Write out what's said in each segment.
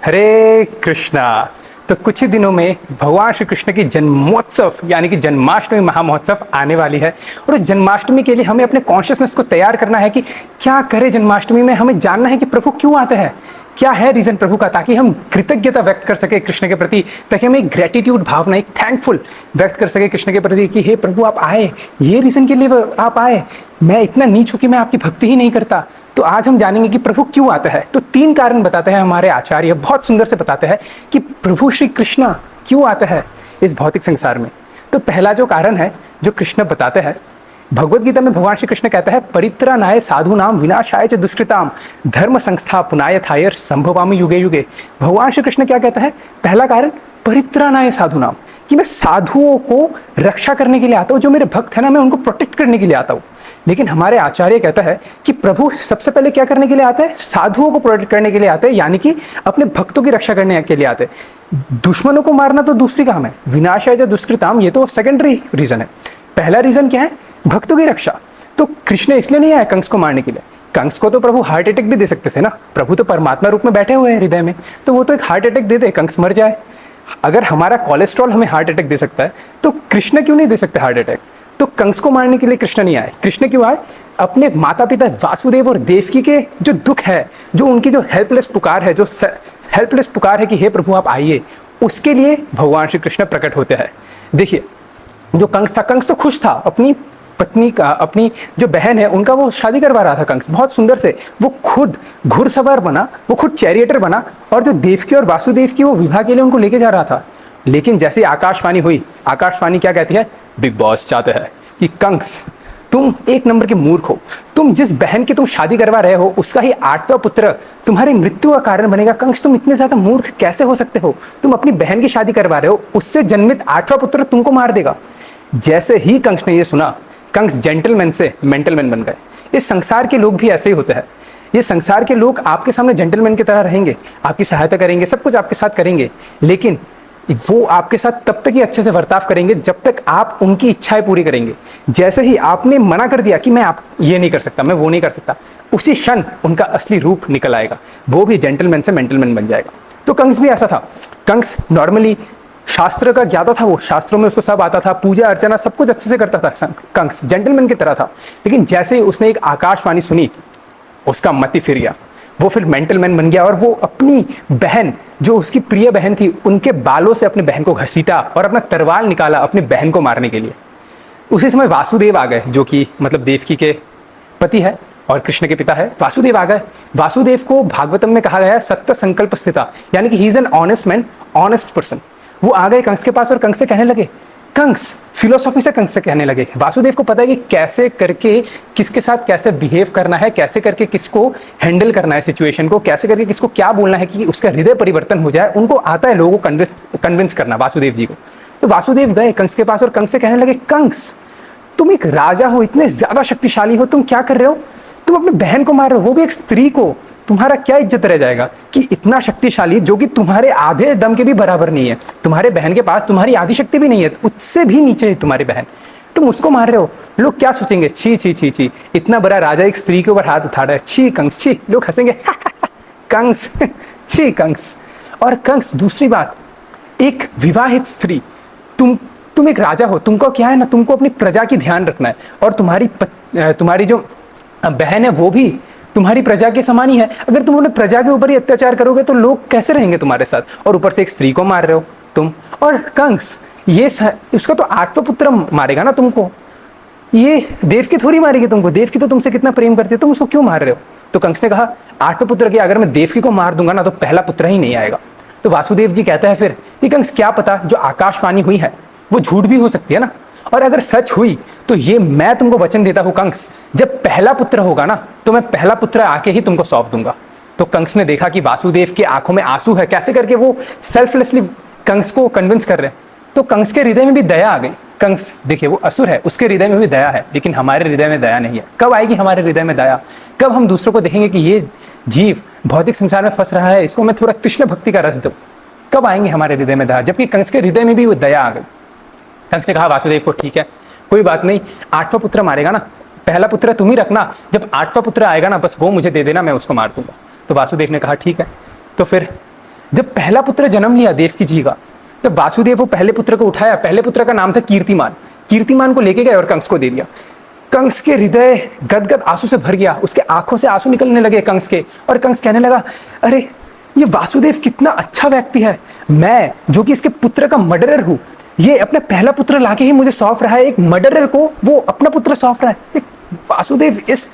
हरे कृष्णा। तो कुछ ही दिनों में भगवान श्री कृष्ण की जन्मोत्सव यानी कि जन्माष्टमी महामहोत्सव आने वाली है। और उस जन्माष्टमी के लिए हमें अपने कॉन्शियसनेस को तैयार करना है कि क्या करें। जन्माष्टमी में हमें जानना है कि प्रभु क्यों आते हैं, क्या है रीजन प्रभु का, ताकि हम कृतज्ञता व्यक्त कर सके कृष्ण के प्रति, ताकि हम एक ग्रेटिट्यूड भावना, एक थैंकफुल व्यक्त कर सके कृष्ण के प्रति कि हे प्रभु आप आए, ये रीजन के लिए आप आए, मैं इतना नीच हूं कि मैं आपकी भक्ति ही नहीं करता। तो आज हम जानेंगे कि प्रभु क्यों आता है। तो 3 कारण बताते हैं हमारे आचार्य, बहुत सुंदर से बताते हैं कि प्रभु श्री कृष्ण क्यों आता है इस भौतिक संसार में। तो पहला जो कारण है जो कृष्ण बताते हैं, भगवद गीता में भगवान श्री कृष्ण कहता है परित्राणाय साधूनाम विनाशाय च दुष्कृताम धर्म संस्थापनाय थाय संभवामि युगे युगे। भगवान श्री कृष्ण क्या कहता है, पहला कारण परित्राणाय साधूनाम, कि मैं साधुओं को रक्षा करने के लिए आता हूं, जो मेरे भक्त है ना मैं उनको प्रोटेक्ट करने के लिए आता हूं। लेकिन हमारे आचार्य कहता है कि प्रभु सबसे पहले क्या करने के लिए आता है, साधुओं को प्रोटेक्ट करने के लिए आते हैं, यानी कि अपने भक्तों की रक्षा करने के लिए आते हैं। दुश्मनों को मारना तो दूसरी काम है, विनाशाय च दुष्कृताम ये तो सेकेंडरी रीजन है। पहला रीजन क्या है, भक्तों की रक्षा। तो कृष्ण इसलिए नहीं आया कंस को मारने के लिए। कंस को तो प्रभु हार्ट अटैक भी दे सकते थे ना, प्रभु तो परमात्मा रूप में बैठे हुए हैं हृदय में, तो वो तो एक हार्ट अटैक दे दे, कंस मर जाए। अगर हमारा कोलेस्ट्रॉल हमें हार्ट अटैक दे सकता है तो कृष्ण क्यों नहीं दे सकते हार्ट अटैक। तो कंस को मारने के लिए कृष्ण नहीं आए। कृष्ण क्यों आए, अपने माता पिता वासुदेव और देवकी के जो दुख है, जो उनकी जो हेल्पलेस पुकार है, जो हेल्पलेस पुकार है कि हे प्रभु आप आइए, उसके लिए भगवान श्री कृष्ण प्रकट होते हैं। देखिए जो कंस था, कंस तो खुश था, अपनी पत्नी का, अपनी जो बहन है उनका वो शादी करवा रहा था कंस बहुत सुंदर से। वो खुद घुड़सवार बना, वो खुद चैरियटर बना, और जो देवकी और वासुदेव की वो विवाह के लिए उनको लेके जा रहा था। लेकिन जैसे ही आकाशवाणी हुई, आकाशवाणी क्या कहती है, बिग बॉस चाहते हैं कि कंस तुम 1 नंबर के मूर्ख हो, तुम जिस बहन की तुम शादी करवा रहे हो उसका ही 8वां पुत्र तुम्हारी मृत्यु का कारण बनेगा। कंस तुम इतने ज्यादा मूर्ख कैसे हो सकते हो, तुम अपनी बहन की शादी करवा रहे हो, उससे जन्मित 8वां पुत्र तुमको मार देगा। जैसे ही कंस ने ये सुना, कंस जेंटलमैन से मेंटलमैन बन गए। इस संसार के लोग भी ऐसे ही होते हैं। ये संसार के लोग आपके सामने जेंटलमैन की तरह रहेंगे, आपकी सहायता करेंगे, सब कुछ आपके साथ करेंगे, लेकिन वो आपके साथ तब तक ही अच्छे से बर्ताव करेंगे जब तक आप उनकी इच्छाएं पूरी करेंगे। जैसे ही आपने मना कर दिया कि मैं आप ये नहीं कर सकता, मैं वो नहीं कर सकता, उसी क्षण उनका असली रूप निकल आएगा, वो भी जेंटलमैन से मेंटलमैन बन जाएगा। तो कंस भी ऐसा था। कंस नॉर्मली शास्त्र का ज्ञाता था, वो शास्त्रों में उसको सब आता था, पूजा अर्चना सब कुछ अच्छे से करता था, कंस जेंटलमैन की तरह था। लेकिन जैसे ही उसने एक आकाशवाणी सुनी, उसका मति फिर गया, वो फिर मेंटलमैन बन गया, और वो अपनी बहन, जो उसकी प्रिय बहन थी, उनके बालों से अपनी बहन को घसीटा और अपना तलवार निकाला अपनी बहन को मारने के लिए। उसी समय वासुदेव आ गए, जो कि मतलब देवकी के पति है और कृष्ण के पिता है। वासुदेव आ गए। वासुदेव को भागवतम में कहा गया है सत्य संकल्प स्थिता, यानी कि he is an honest man, honest person. वो आ गए कंस के पास और कंस से कहने लगे, कंस फिलोसॉफी से कंस से कहने लगे। वासुदेव को पता है कि कैसे करके किसके साथ कैसे बिहेव करना है, कैसे करके किसको हैंडल करना है सिचुएशन को, कैसे करके किसको क्या बोलना है कि उसका हृदय परिवर्तन हो जाए। उनको आता है लोगों को कन्विंस करना, वासुदेव जी को। तो वासुदेव गए कंस के पास और कंस से कहने लगे, कंस तुम एक राजा हो, इतने ज्यादा शक्तिशाली हो, तुम क्या कर रहे हो, तुम अपनी बहन को मार रहे हो, वो भी एक स्त्री को। तुम्हारा क्या इज्जत रह जाएगा कि इतना शक्तिशाली, जो कि तुम्हारे आधे दम के भी बराबर नहीं है, तुम्हारे बहन के पास तुम्हारी आधी शक्ति भी नहीं है, उससे भी नीचे है तुम्हारी बहन, तुम उसको मार रहे हो। लोग क्या सोचेंगे, छी छी छी छी, इतना बड़ा राजा एक स्त्री के ऊपर हाथ उठा रहा है, छी कंस छी। लोग हंसेंगे कंस छी कंस। और कंस, दूसरी बात, एक विवाहित स्त्री, तुम एक राजा हो, तुमको क्या है ना, तुमको अपनी प्रजा की ध्यान रखना है, और तुम्हारी जो बहन है वो भी तुम्हारी प्रजा के समान ही है। अगर तुम अपने प्रजा के ऊपर ही अत्याचार करोगे तो लोग कैसे रहेंगे तुम्हारे साथ, और ऊपर से एक स्त्री को मार रहे हो तुम। और कंस ये उसका तो 8वां पुत्र मारेगा ना तुमको, ये देवकी थोड़ी मारेगी तुमको, देवकी तो तुमसे कितना प्रेम करती है, तुम उसको क्यों मार रहे हो। तो कंस ने कहा 8वें पुत्र की अगर मैं देवकी को मार दूंगा ना तो पहला पुत्र ही नहीं आएगा। तो वासुदेव जी कहता है फिर कि कंस क्या पता जो आकाशवाणी हुई है वो झूठ भी हो सकती है ना, और अगर सच हुई तो ये मैं तुमको वचन देता हूं कंस, जब पहला पुत्र होगा ना तो मैं पहला पुत्र आके ही तुमको सौंप दूंगा। तो कंस ने देखा कि वासुदेव की आंखों में आंसू है, कैसे करके वो सेल्फलेसली कंस को कन्विंस कर रहे हैं। तो कंस के हृदय में भी दया आ गई। कंस देखिए वो असुर है, उसके हृदय में भी दया है, लेकिन हमारे हृदय में दया नहीं है। कब आएगी हमारे हृदय में दया, कब हम दूसरों को देखेंगे कि ये जीव भौतिक संसार में फंस रहा है, इसको मैं थोड़ा कृष्ण भक्ति का रस दूं, कब आएंगे हमारे हृदय में दया। जबकि कंस के हृदय में भी वो दया आ गई। कंस ने कहा वासुदेव को, ठीक है कोई बात नहीं, 8वां पुत्र मारेगा ना, पहला पुत्र तुम ही रखना, जब 8वां पुत्र आएगा ना बस वो मुझे दे देना, मैं उसको मार दूंगा। तो वासुदेव ने कहा ठीक है। तो फिर जब पहला पुत्र जन्म लिया देवकी जी का, तब वासुदेव वो पहले पुत्र को उठाया। पहले पुत्र का नाम था कीर्तिमान। कीर्तिमान को लेके गए और कंस को दे दिया। कंस के हृदय गदगद आंसू से भर गया, उसके आंखों से आंसू निकलने लगे कंस के, और कंस कहने लगा, अरे ये वासुदेव कितना अच्छा व्यक्ति है, मैं जो कि इसके पुत्र का मर्डरर हूं, ये अपना पहला पुत्र लाके ही मुझे सौंप रहा है, एक मर्डरर को वो अपना पुत्र सौंप रहा है। वासुदेव इस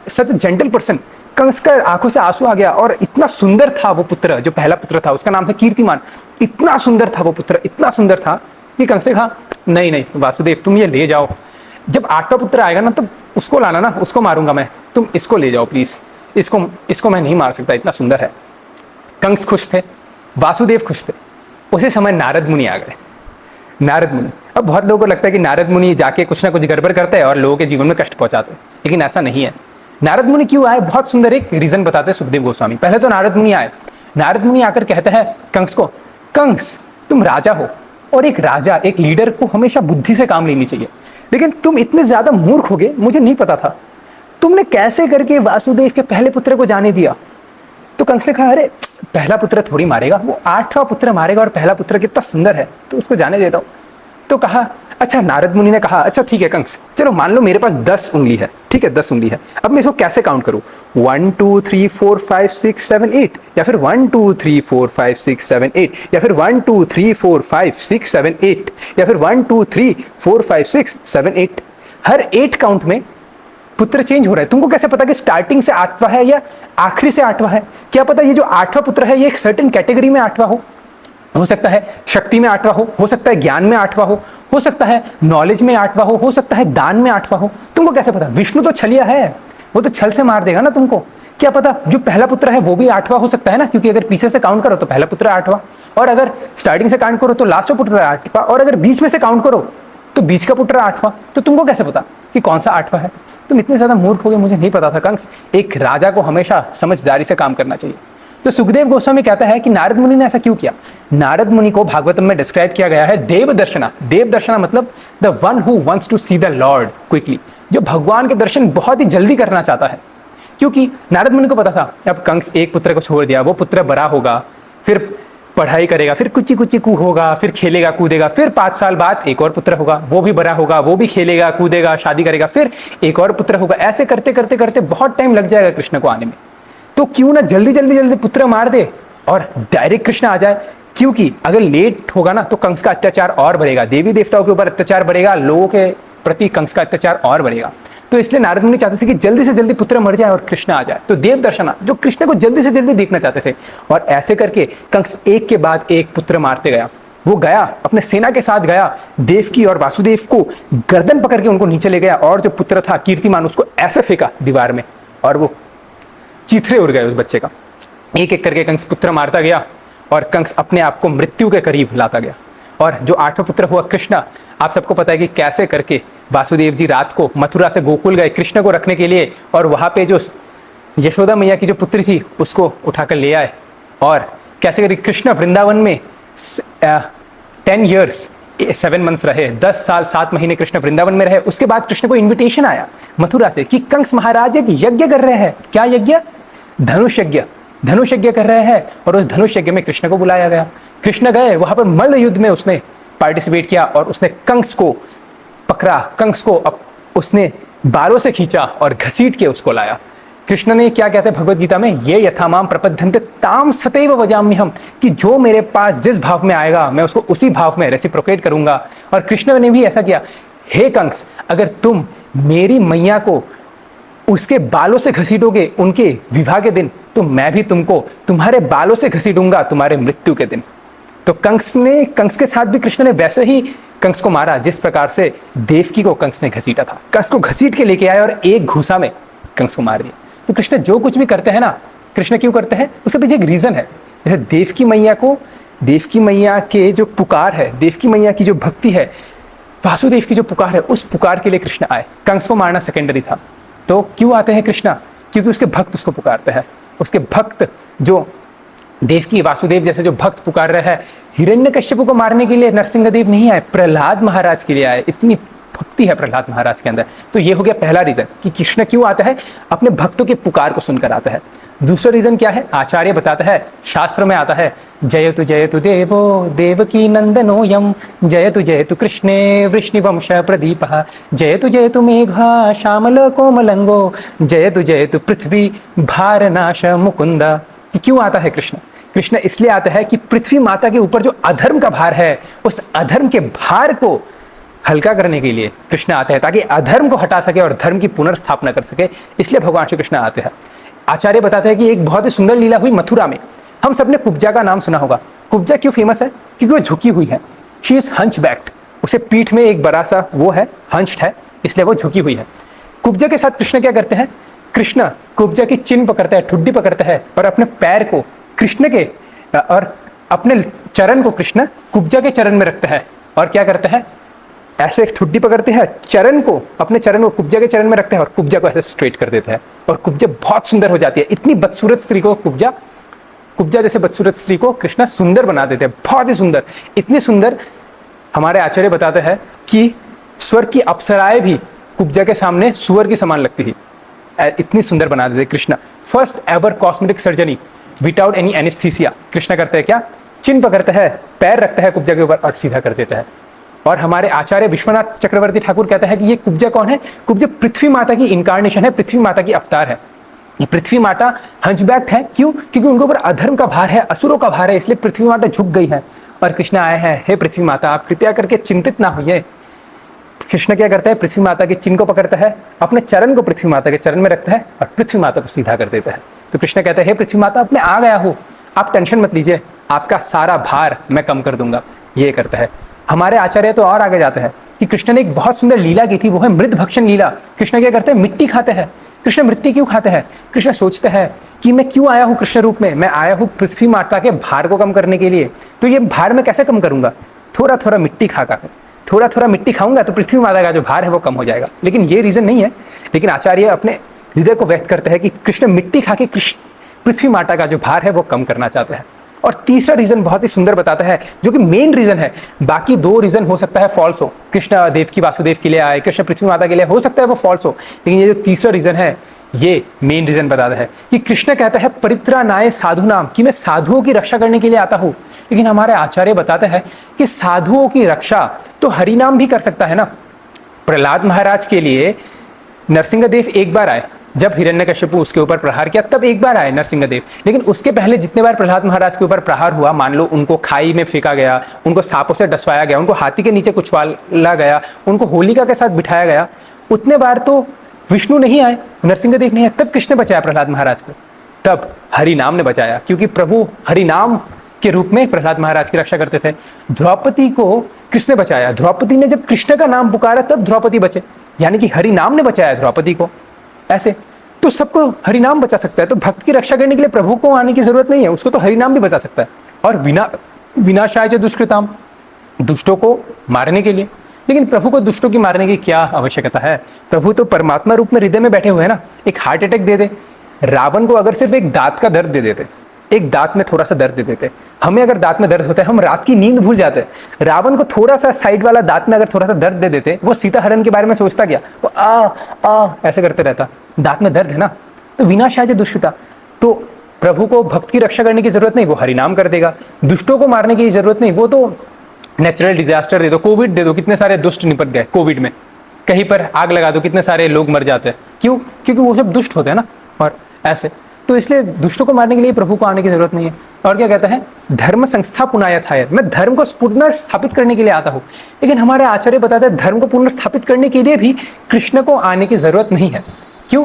सच जेंटल पर्सन। कंस का आंखों से आंसू आ गया, और इतना सुंदर था वो पुत्र, जो पहला पुत्र था उसका नाम था कीर्तिमान। इतना सुंदर था वो पुत्र, इतना सुंदर था कि कंस ने कहा, नहीं नहीं वासुदेव तुम ये ले जाओ, जब 8वां पुत्र आएगा ना तब उसको लाना ना, उसको मारूंगा मैं, तुम इसको ले जाओ प्लीज, इसको मैं नहीं मार सकता, इतना सुंदर है। कंस खुश थे, वासुदेव खुश थे। उसी समय नारद मुनि आ गए। नारद मुनि, अब बहुत लोगों को लगता है कि नारद मुनि जाके कुछ ना कुछ गड़बड़ करते हैं और लोगों के जीवन में कष्ट पहुंचाते हैं, लेकिन ऐसा नहीं है। नारद मुनि क्यों आए, बहुत सुंदर एक रीजन बताते हैं सुखदेव गोस्वामी। पहले तो नारद मुनि आए। नारद मुनि आकर कहते हैं कंस को, कंस तुम राजा हो, और एक राजा, एक लीडर को हमेशा बुद्धि से काम लेनी चाहिए, लेकिन तुम इतने ज्यादा मूर्ख हो गए, मुझे नहीं पता था, तुमने कैसे करके वासुदेव के पहले पुत्र को जाने दिया। तो कंस ने कहा, अरे पहला पुत्र थोड़ी मारेगा, वो 8वां पुत्र मारेगा, और पहला पुत्र कितना सुंदर है तो उसको जाने देता हूं। तो कहा, अच्छा, नारद मुनि ने कहा, अच्छा ठीक है कंस, चलो मान लो मेरे पास 10 उंगली है, ठीक है 10 उंगली है, अब मैं इसको कैसे काउंट करूं, 1 2 3 4 5 6 7 8, या फिर 1 2 3 4 5 6 7 8, या फिर 1 2 3 4 5 6 7 8, या फिर 1 2 3 4 5 6 7 8। हर 8 काउंट में पुत्र चेंज हो रहा है। तुमको कैसे पता कि स्टार्टिंग से 8वां है या आखिरी से 8वां है? क्या पता ये जो 8वां पुत्र है ये एक सर्टेन कैटेगरी में 8वां हो सकता है शक्ति में 8वां हो सकता है ज्ञान में 8वां हो सकता है नॉलेज में 8वां हो सकता है दान में 8वां हो। तुमको कैसे पता? विष्णु तो छलिया है, वो तो छल से मार देगा ना तुमको। क्या पता जो पहला पुत्र है वो भी 8वां हो सकता है ना, क्योंकि अगर पीछे से काउंट करो तो पहला पुत्र 8वां, और अगर स्टार्टिंग से काउंट करो तो लास्ट का पुत्र 8वां, और अगर बीच में से काउंट करो तो बीच का पुत्र 8वां। तो तुमको कैसे पता कि कौन सा 8वां है? तुम इतने ज्यादा मूर्ख हो गए, मुझे नहीं पता था कंस। एक राजा को हमेशा समझदारी से काम करना चाहिए। तो सुखदेव गोस्वामी कहता है कि नारद मुनि ने ऐसा क्यों किया। नारद मुनि को भागवतम में डिस्क्राइब किया गया है देव दर्शना। देव दर्शना मतलब the one who wants to see the lord quickly, जो भगवान के दर्शन बहुत ही जल्दी करना चाहता है। क्योंकि नारद मुनि को पता था अब कंस एक पुत्र को छोड़ दिया, वो पुत्र बड़ा होगा, फिर पढ़ाई करेगा, फिर कुची कुची कू होगा, फिर खेलेगा कूदेगा, फिर 5 साल बाद एक और पुत्र होगा, वो भी बड़ा होगा, वो भी खेलेगा कूदेगा, शादी करेगा, फिर एक और पुत्र होगा। ऐसे करते करते करते बहुत टाइम लग जाएगा कृष्ण को आने में। तो क्यों ना जल्दी जल्दी जल्दी पुत्र मार दे और डायरेक्ट कृष्ण आ जाए। क्योंकि अगर लेट होगा ना तो कंस का अत्याचार और बढ़ेगा, देवी देवताओं के ऊपर अत्याचार बढ़ेगा, लोगों के प्रति कंस का अत्याचार और बढ़ेगा। तो इसलिए नारद मुनि चाहते थे कि जल्दी से जल्दी पुत्र मर जाए और कृष्ण आ जाए। तो देव दर्शना, जो कृष्ण को जल्दी से जल्दी देखना चाहते थे, और ऐसे करके कंस एक के बाद एक पुत्र मारते गया। वो गया अपने सेना के साथ गया, देवकी और वासुदेव को गर्दन पकड़ के उनको नीचे ले गया, और जो पुत्र था कीर्तिमान उसको ऐसे फेंका दीवार में, और वो चीथड़े उड़ गए उस बच्चे का। एक एक करके कंस पुत्र मारता गया, और कंस अपने आप को मृत्यु के करीब लाता गया। और जो 8वां पुत्र हुआ कृष्ण, आप सबको पता है कि कैसे करके वासुदेव जी रात को मथुरा से गोकुल गए कृष्ण को रखने के लिए, और वहां पे जो यशोदा मैया की जो पुत्री थी उसको उठाकर ले आए, और कैसे करके कृष्ण वृंदावन में 10 years 7 months रहे, 10 साल 7 महीने कृष्ण वृंदावन में रहे। उसके बाद कृष्ण को इन्विटेशन आया मथुरा से कि कंस महाराज एक यज्ञ कर रहे हैं। क्या यज्ञ? धनुष यज्ञ। धनुष यज्ञ कर रहे हैं, और उस धनुष यज्ञ में कृष्ण को बुलाया गया। कृष्ण गए वहां पर, मल्ल युद्ध में उसने पार्टिसिपेट किया, और उसने कंस को पकड़ा, कंस को उसने बालों से खींचा और घसीट के उसको लाया। कृष्ण ने क्या कहते हैं भगवत गीता में, ये यथामाम प्रपद्यन्ते ताम सतैव वजाम्यहम, कि जो मेरे पास जिस भाव में आएगा मैं उसको उसी भाव में रेसिप्रोकेट करूंगा। और कृष्ण ने भी ऐसा किया। हे कंस, अगर तुम मेरी मैया को उसके बालों से घसीटोगे उनके विवाह के दिन, तो मैं भी तुमको तुम्हारे बालों से घसीटूंगा तुम्हारे मृत्यु के दिन। तो कंस के साथ भी कृष्ण ने वैसे ही कंस को मारा जिस प्रकार से देवकी को कंस ने घसीटा था। कंस को घसीट के लेके आए और एक घूसा में कंस को मार दिया। तो कृष्ण जो कुछ भी करते हैं ना, कृष्ण क्यों करते हैं, उसके पीछे एक रीजन है। जैसे देवकी मैया के जो पुकार है, देवकी मैया की जो भक्ति है, वासुदेव की जो पुकार है, उस पुकार के लिए कृष्ण आए। कंस को मारना सेकेंडरी था। तो क्यों आते हैं कृष्ण? क्योंकि उसके भक्त उसको पुकारते हैं। उसके भक्त जो देवकी वासुदेव जैसे जो भक्त पुकार रहे हैं, हिरण्यकश्यप को मारने के लिए नरसिंहदेव नहीं आए, प्रहलाद महाराज के लिए आए। इतनी भक्ति है प्रहलाद महाराज के अंदर। तो ये हो गया पहला रीजन कि कृष्ण क्यों आता है, अपने भक्तों के पुकार को सुनकर आता है। दूसरा रीजन क्या है? आचार्य बताता है, शास्त्र में आता है, जयतु देवो देवकी नंदनोयम, जयतु कृष्णे वृष्णिवंश प्रदीपः, जयतु मेघा श्यामल कोमलंगो, जयतु पृथ्वी भारनाश मुकुंद। क्यों आता है कृष्ण? कृष्ण इसलिए आता है कि पृथ्वी माता के ऊपर जो अधर्म का भार है, उस अधर्म के भार को हल्का करने के लिए कृष्ण आते हैं, ताकि अधर्म को हटा सके और धर्म की पुनर्स्थापना कर सके। इसलिए भगवान श्री कृष्ण आते हैं। आचार्य बताते हैं कि एक बहुत ही सुंदर लीला हुई मथुरा में। हम सबने कुब्जा का नाम सुना होगा। कुब्जा क्यों फेमस है? क्योंकि वो झुकी हुई है। शी इज हंचबैक्ड, उसे पीठ में एक बड़ा सा वो है, हंच्ड है, इसलिए वो झुकी हुई है। कुब्जा के साथ कृष्ण क्या करते हैं? कृष्ण कुब्जा की चिन्ह पकड़ता है, ठुड्डी पकड़ता है और अपने पैर को कृष्ण के और अपने चरण को कृष्ण कुब्जा के चरण में रखता है और क्या करता है? ऐसे एक ठुड्डी पकड़ते हैं, चरण को, अपने चरण को कुब्जा के चरण में रखते हैं और कुब्जा को ऐसे स्ट्रेट कर देते हैं और कुब्जा बहुत सुंदर हो जाती है। इतनी बदसूरत स्त्री को कुब्जा जैसे बदसूरत स्त्री को कृष्ण सुंदर बना देते हैं, बहुत ही सुंदर, इतनी सुंदर। हमारे आचार्य बताते हैं कि स्वर्ग की अप्सराएं भी कुब्जा के सामने सुअर की समान लगती थी, इतनी सुंदर बना देते Krishna. First ever cosmetic surgery without any anaesthesia Krishna करते हैं क्या? चिन्ह पकड़ते हैं, पैर रखता है कुब्जा के ऊपर और सीधा कर देता है। और हमारे आचार्य विश्वनाथ चक्रवर्ती ठाकुर कहते हैं कि ये कुब्जा कौन है? कुब्जा पृथ्वी माता की इनकारनेशन है, पृथ्वी माता की अवतार है। ये पृथ्वी माता हंचबैक्ड है, क्यों? क्योंकि उनके ऊपर अधर्म का भार है, असुरों का भार है, इसलिए पृथ्वी माता झुक गई है और कृष्ण आए हैं, हे पृथ्वी माता आप कृपया करके चिंतित ना होइए। कृष्ण क्या करता है? पृथ्वी माता के चिन्ह को पकड़ता है, अपने चरण को पृथ्वी माता के चरण में रखता है और पृथ्वी माता को सीधा कर देता है। तो कृष्ण कहता है, हे पृथ्वी माता अब मैं आ गया हूँ, आप टेंशन मत लीजिए, आपका सारा भार मैं कम कर दूंगा। ये करता है। हमारे आचार्य तो और आगे जाते हैं कि कृष्ण ने एक बहुत सुंदर लीला की थी, वो है मृत भक्षण लीला। कृष्ण क्या करते हैं? मिट्टी खाते हैं। कृष्ण मृत्यु क्यों खाते हैं? कृष्ण सोचते हैं कि मैं क्यों आया हूँ कृष्ण रूप में? मैं आया हूँ पृथ्वी माता के भार को कम करने के लिए, तो ये भार मैं कैसे कम करूंगा? थोड़ा थोड़ा मिट्टी खाकर, थोड़ा थोड़ा मिट्टी खाऊंगा तो पृथ्वी माता का जो भार है वो कम हो जाएगा। लेकिन ये रीजन नहीं है। लेकिन आचार्य अपने हृदय को व्यक्त करते हैं कि कृष्ण मिट्टी खा के पृथ्वी माता का जो भार है वो कम करना चाहते हैं। और तीसरा रीजन बहुत ही सुंदर बताता है, जो कि मेन रीजन है। बाकी दो रीजन हो सकता है फॉल्स हो, कृष्ण देवकी वासुदेव के लिए आए, कृष्ण पृथ्वी माता के लिए, हो सकता है वो फॉल्स हो। लेकिन ये जो तीसरा रीजन है ये मेन रीजन बताता है कि कृष्ण कहता है परित्राणाय साधु नाम, कि मैं साधुओं की रक्षा करने के लिए आता हूँ। लेकिन हमारे आचार्य बताते हैं कि साधुओं की रक्षा तो हरिनाम भी कर सकता है ना। प्रहलाद महाराज के लिए नरसिंहदेव एक बार आए, जब हिरण्यकश्यपु उसके ऊपर प्रहार किया तब एक बार आए नरसिंहदेव। लेकिन उसके पहले जितने बार प्रहलाद महाराज के ऊपर प्रहार हुआ, मान लो उनको खाई में फेंका गया, उनको सांपों से डसवाया गया, उनको हाथी के नीचे कुचवाला गया, उनको होलिका के साथ बिठाया गया, उतने बार तो विष्णु नहीं आए, नरसिंहदेव नहीं आए, तब किसने बचाया प्रहलाद महाराज को? तब हरिनाम ने बचाया, क्योंकि प्रभु हरिनाम के रूप में प्रहलाद महाराज की रक्षा करते थे। द्रौपदी को किसने बचाया? द्रौपदी ने जब कृष्ण का नाम पुकारा तब द्रौपदी बचे, यानी कि हरिनाम ने बचाया द्रौपदी को। ऐसे तो सबको हरिनाम बचा सकता है। तो भक्त की रक्षा करने के लिए प्रभु को आने की जरूरत नहीं है, उसको तो हरिनाम भी बचा सकता है। और विनाशाय च दुष्कृताम, दुष्टों को मारने के लिए। लेकिन प्रभु को दुष्टों की मारने की क्या आवश्यकता है? प्रभु तो परमात्मा रूप में हृदय में बैठे हुए हैं ना। एक हार्ट अटैक दे दे रावण को, अगर सिर्फ एक दांत का दर्द दे देते, एक दांत में थोड़ा सा दर्द दे देते, हमें अगर दांत में दर्द होता है हम रात की नींद भूल जाते हैं। रावण को थोड़ा सा साइड वाला दांत में अगर थोड़ा सा दर्द दे देते, वो सीता हरण के बारे में सोचता क्या? वो आ ऐसे करते रहता, दांत में दर्द है ना। तो विनाशाय च दुष्कृता, तो प्रभु को भक्त की रक्षा करने की जरूरत नहीं, वो हरिनाम कर देगा। दुष्टों को मारने की जरूरत नहीं, वो तो नेचुरल डिजास्टर दे दो, कोविड दे दो, कितने सारे दुष्ट निपट गए कोविड में। कहीं पर आग लगा दो, कितने सारे लोग मर जाते हैं। क्यों? क्योंकि वो सब दुष्ट होते हैं ना। और ऐसे तो इसलिए दुष्टों को मारने के लिए प्रभु को आने की जरूरत नहीं है। और क्या कहता है? धर्म संस्था पुनायथाय, मैं धर्म को पुनर्स्थापित करने के लिए आता हूँ। लेकिन हमारे आचार्य बताते हैं धर्म को पुनर्स्थापित करने के लिए भी कृष्ण को आने की जरूरत नहीं है। क्यों?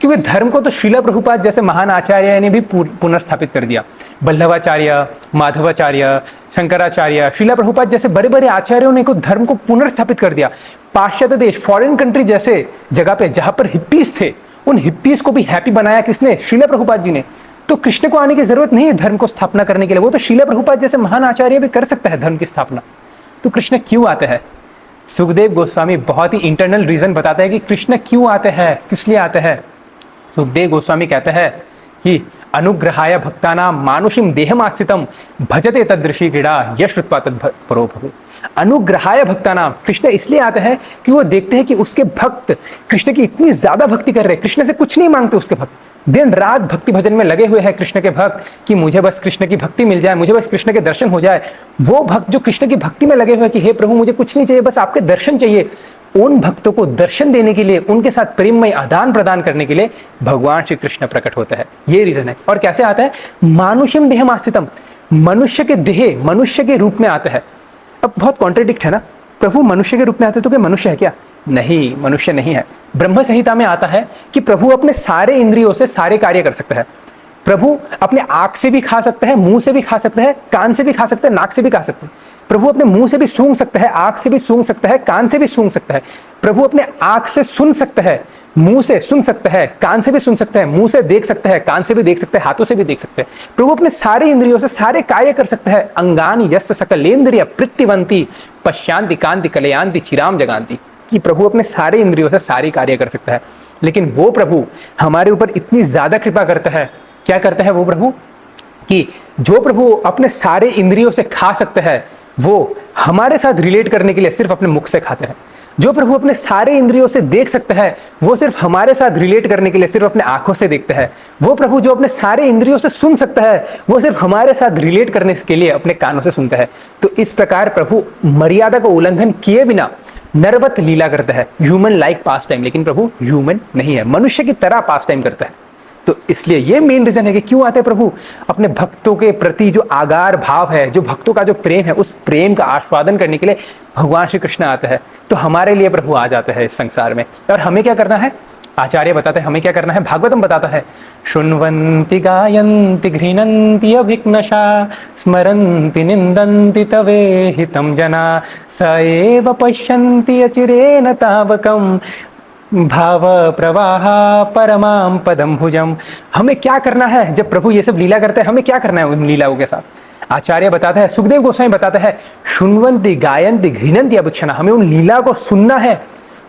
क्योंकि धर्म को तो श्रील प्रभुपाद जैसे महान आचार्य ने भी पुनर्स्थापित कर दिया। वल्लभाचार्य, माधवाचार्य, शंकराचार्य, श्रील प्रभुपाद जैसे बड़े बड़े आचार्यों ने को धर्म को पुनर्स्थापित कर दिया। पाश्चात्य देश, फॉरेन कंट्री जैसे जगह पे जहां पर हिप्पीज थे, उन हिप्पीज को भी हैप्पी बनाया किसने? श्रील प्रभुपाद जी ने। तो कृष्ण को आने की जरूरत नहीं है धर्म को स्थापना करने के लिए, वो तो श्रील प्रभुपाद जैसे महान आचार्य भी कर सकता है धर्म की स्थापना। तो कृष्ण क्यों आते हैं? सुखदेव गोस्वामी बहुत ही इंटरनल रीजन बताते हैं कि कृष्ण क्यों आते हैं, किस लिए आते हैं। सुखदेव गोस्वामी कहते हैं कि अनुग्रहाय भक्तानां मानुषिम देहमास्थितम भजते तदृशी क्रीड़ा यश श्रुत्वा तत्परो भवेत्। अनुग्रहाय भक्तानाम, कृष्ण इसलिए आते हैं कि वो देखते हैं कि उसके भक्त कृष्ण की इतनी ज्यादा भक्ति कर रहे हैं, कृष्ण से कुछ नहीं मांगते उसके भक्त, दिन रात भक्ति भजन में लगे हुए हैं कृष्ण के भक्त, कि मुझे बस कृष्ण की भक्ति मिल जाए, मुझे बस कृष्ण के दर्शन हो जाए। वो भक्त जो कृष्ण की भक्ति में लगे हुए हैं कि हे प्रभु मुझे कुछ नहीं चाहिए, बस आपके दर्शन चाहिए, उन भक्तों को दर्शन देने के लिए, उनके साथ प्रेममय आदान प्रदान करने के लिए भगवान श्री कृष्ण प्रकट होता है। ये रीजन है। और कैसे आता है? मानुष्यम देहमास्थितम, मनुष्य के देह, मनुष्य के रूप में आता है। अब बहुत कॉन्ट्रडिक्ट है ना, प्रभु मनुष्य के रूप में आते तो क्या मनुष्य है क्या? नहीं, मनुष्य नहीं है। ब्रह्म संहिता में आता है कि प्रभु अपने सारे इंद्रियों से सारे कार्य कर सकता है। प्रभु अपने आंख से भी खा सकता है, मुंह से भी खा सकता है, कान से भी खा सकता है, नाक से भी खा सकता है। प्रभु अपने मुंह से भी सूंघ सकता है, आंख से भी सूंघ सकता है, कान से भी सूंघ सकता है। प्रभु अपने आंख से सुन सकता है, मुंह से सुन सकता है, कान से भी सुन सकता है, मुंह से देख सकता है, कान से भी देख सकता है, हाथों से भी देख सकता है। प्रभु अपने सारे इंद्रियों से सारे कार्य कर सकता है। अंगानि यस्य सकलेन्द्रिय प्रत्यवंती पश्यांति कांति कलयांति चिराम जगांति, कि प्रभु अपने सारे इंद्रियों से सारे कार्य कर सकता है। लेकिन वो प्रभु हमारे ऊपर इतनी ज्यादा कृपा करता है, क्या करता है वो प्रभु, कि जो प्रभु अपने सारे इंद्रियों से खा सकते हैं वो हमारे साथ रिलेट करने के लिए सिर्फ अपने मुख से खाते हैं। जो प्रभु अपने सारे इंद्रियों से देख सकते हैं वो सिर्फ हमारे साथ रिलेट करने के लिए सिर्फ अपने आंखों से देखते हैं। वो प्रभु जो अपने सारे इंद्रियों से सुन सकता है वो सिर्फ हमारे साथ रिलेट करने के लिए अपने कानों से सुनता है। तो इस प्रकार प्रभु मर्यादा को उल्लंघन किए बिना नरवत लीला करता है, ह्यूमन लाइक पास टाइम। लेकिन प्रभु ह्यूमन नहीं है, मनुष्य की तरह पास टाइम करता है। तो इसलिए ये मेन रीजन है कि क्यों आते हैं प्रभु, अपने भक्तों के प्रति जो आगार भाव है, जो भक्तों का जो प्रेम है, उस प्रेम का आस्वादन करने के लिए भगवान श्री कृष्ण आते हैं। तो हमारे लिए प्रभु आ जाते हैं इस संसार में। और हमें क्या करना है? आचार्य बताते हैं हमें क्या करना है, भागवतम बताता है, शृण्वन्ति गायन्ति घृणन्ति अभिक्नशा स्मरन्ति निन्दन्ति तवे हितं जना स एव पश्यन्ति अचिरेण तावकम् भाव प्रवाह परमाम पदम भुजम। हमें क्या करना है जब प्रभु ये सब लीला करते हैं? हमें क्या करना है उन लीलाओं के साथ? आचार्य बताता है, सुखदेव गोस्वामी बताता है, शृण्वन्ति गायन्ति घृणन्ति अभिक्षणा, हमें उन लीलाओं को सुनना है,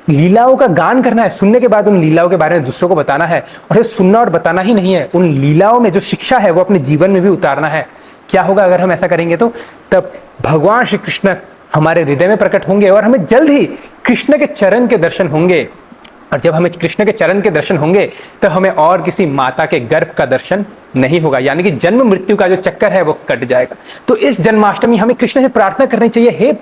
लीलाओं का गान करना है, सुनने के बाद उन लीलाओं के बारे में दूसरों को बताना है। और सुनना और बताना ही नहीं है, उन लीलाओं में जो शिक्षा है वो अपने जीवन में भी उतारना है। क्या होगा अगर हम ऐसा करेंगे? तो तब भगवान श्री कृष्ण हमारे हृदय में प्रकट होंगे और हमें जल्द ही कृष्ण के चरण के दर्शन होंगे। और जब हमें कृष्ण के चरण के दर्शन होंगे तो हमें और किसी माता के गर्भ का दर्शन नहीं होगा, यानी कि जन्म मृत्यु का जो चक्कर है वो कट जाएगा। तो इस जन्माष्टमी हमें कृष्ण से प्रार्थना करनी चाहिए, हे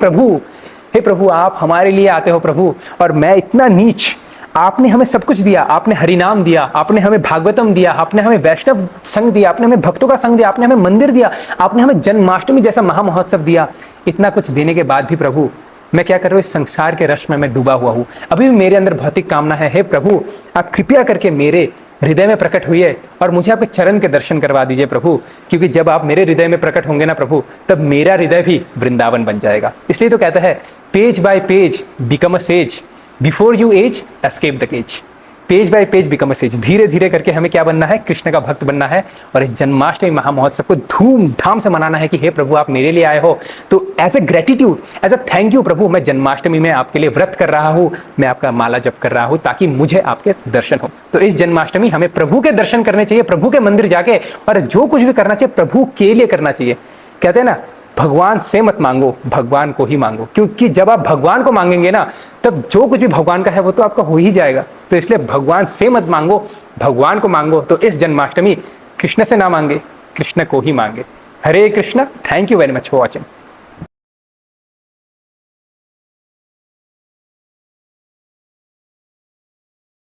प्रभु आप हमारे लिए आते हो प्रभु, और मैं इतना नीच, आपने हमें सब कुछ दिया, आपने हरिनाम दिया, आपने हमें भागवतम दिया, आपने हमें वैष्णव संग दिया, आपने हमें भक्तों का संग दिया, आपने हमें मंदिर दिया, आपने हमें जन्माष्टमी जैसा महामहोत्सव दिया। इतना कुछ देने के बाद भी प्रभु मैं क्या कर रहा हूँ? इस संसार के रश में मैं डूबा हुआ हूँ, अभी भी मेरे अंदर भौतिक कामना है। हे प्रभु आप कृपया करके मेरे हृदय में प्रकट हुए और मुझे आपके चरण के दर्शन करवा दीजिए प्रभु, क्योंकि जब आप मेरे हृदय में प्रकट होंगे ना प्रभु, तब मेरा हृदय भी वृंदावन बन जाएगा। इसलिए तो कहता है, page by page become a sage, before you age escape the cage. Page by page become a sage, धीरे धीरे करके हमें क्या बनना है? कृष्ण का भक्त बनना है। और इस जन्माष्टमी महामहोत्सव को धूमधाम से मनाना है कि हे प्रभु आप मेरे लिए आए हो, तो as a gratitude, as a thank you प्रभु, मैं जन्माष्टमी में आपके लिए व्रत कर रहा हूँ, मैं आपका माला जप कर रहा हूँ ताकि मुझे आपके दर्शन हो। तो इस जन्माष्टमी हमें प्रभु के दर्शन करने चाहिए, प्रभु के मंदिर जाके, और जो कुछ भी करना चाहिए प्रभु के लिए करना चाहिए। कहते हैं ना, भगवान से मत मांगो, भगवान को ही मांगो, क्योंकि जब आप भगवान को मांगेंगे ना तब जो कुछ भी भगवान का है वो तो आपका हो ही जाएगा। तो इसलिए भगवान से मत मांगो, भगवान को मांगो। तो इस जन्माष्टमी कृष्ण से ना मांगे, कृष्ण को ही मांगे। Hare Krishna. Thank you very much for watching.